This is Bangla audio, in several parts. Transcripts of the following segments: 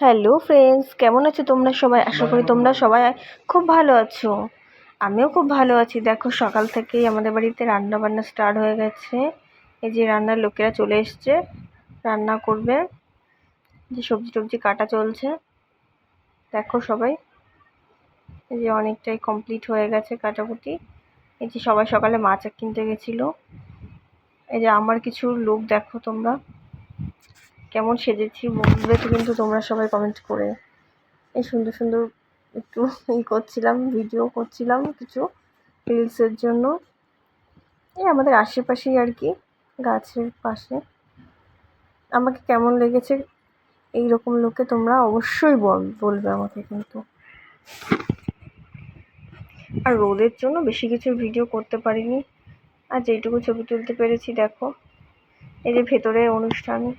হ্যালো ফ্রেন্ডস, কেমন আছো তোমরা সবাই? আশা করি তোমরা সবাই খুব ভালো আছো। আমিও খুব ভালো আছি। দেখো, সকাল থেকেই আমাদের বাড়িতে রান্না বান্না স্টার্ট হয়ে গেছে। এই যে রান্নার লোকেরা চলে এসছে, রান্না করবে। যে সবজি টবজি কাটা চলছে, দেখো সবাই। এই যে অনেকটাই কমপ্লিট হয়ে গেছে কাটাকুটি। এই যে সবাই সকালে মাছ কিনতে গেছিলো। এই যে আমার কিছু লোক দেখো তোমরা, কেমন সেজেছি বলবে তো কিন্তু তোমরা সবাই কমেন্ট করে। এই সুন্দর সুন্দর একটু করছিলাম, ভিডিও করছিলাম কিছু রিলসের জন্য। এই আমাদের আশেপাশেই আর কি, গাছের পাশে। আমাকে কেমন লেগেছে এই রকম লোকে তোমরা অবশ্যই বলবে আমাকে কিন্তু। আর রোদের জন্য বেশি কিছু ভিডিও করতে পারিনি, আর যেটুকু ছবি তুলতে পেরেছি দেখো। এই যে ভেতরে অনুষ্ঠানের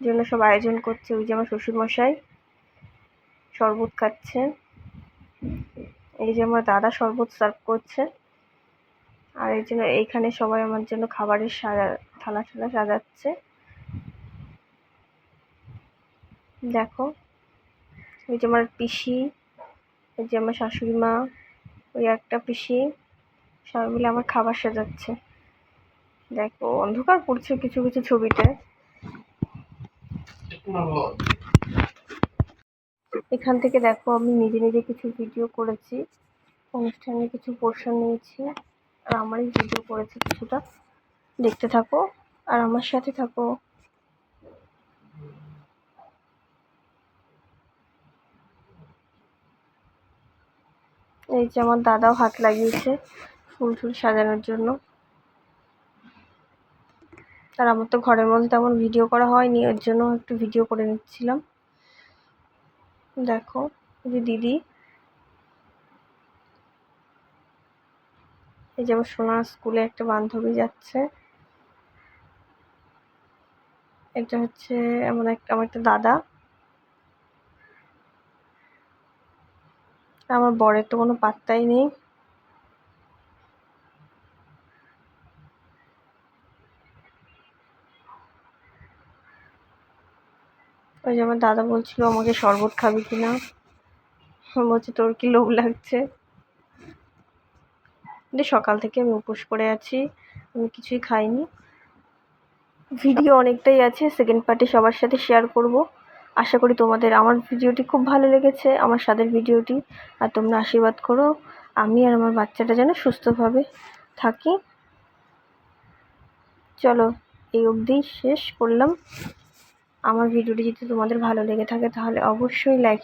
জন্য সব আয়োজন করছে। ওই যে আমার শ্বশুরমশাই শরবত খাচ্ছে, এই যে আমার দাদা শরবত সার্ভ করছে, আর এই জন্য এইখানে সবাই আমার জন্য খাবারের থালা ঠালা সাজাচ্ছে। দেখো, এই যে আমার পিসি, এই যে আমার শাশুড়ি মা, ওই একটা পিসি, সবাই মিলে আমার খাবার সাজাচ্ছে। দেখো অন্ধকার পড়ছে কিছু কিছু ছবিতে। এখান থেকে দেখো আমি নিজে নিজে কিছু ভিডিও করেছি, অনুষ্ঠানে কিছু পোর্শন নিয়েছি, আর আমারই ভিডিও করেছি কিছুটা। দেখতে থাকো আর আমার সাথে থাকো। এই যে আমার দাদাও হাত লাগিয়েছে ফুল টুল সাজানোর জন্য। আর আমার তো ঘরের মধ্যে তেমন ভিডিও করা হয়নি, ওর জন্য একটু ভিডিও করে নিচ্ছিলাম। দেখো, এই যে দিদি, এই যে আমার সোনার স্কুলে একটা বান্ধবী যাচ্ছে। এটা হচ্ছে আমার একটা দাদা। আমার বরের তো কোনো পাত্তাই নেই। ওই যে আমার দাদা বলছিল আমাকে শরবত খাবি কিনা, বলছে তোর কি লোভ লাগছে। কিন্তু সকাল থেকে আমি উপোস করে আছি, আমি কিছুই খাইনি। ভিডিও অনেকটাই আছে, সেকেন্ড পার্টে সবার সাথে শেয়ার করব। আশা করি তোমাদের আমার ভিডিওটি খুব ভালো লেগেছে, আমার স্বাদের ভিডিওটি। আর তোমরা আশীর্বাদ করো আমি আর আমার বাচ্চাটা যেন সুস্থভাবে থাকি। চলো, এই অবধি শেষ করলাম। আমার ভিডিওটি যদি তোমাদের ভালো লেগে থাকে তাহলে অবশ্যই লাইক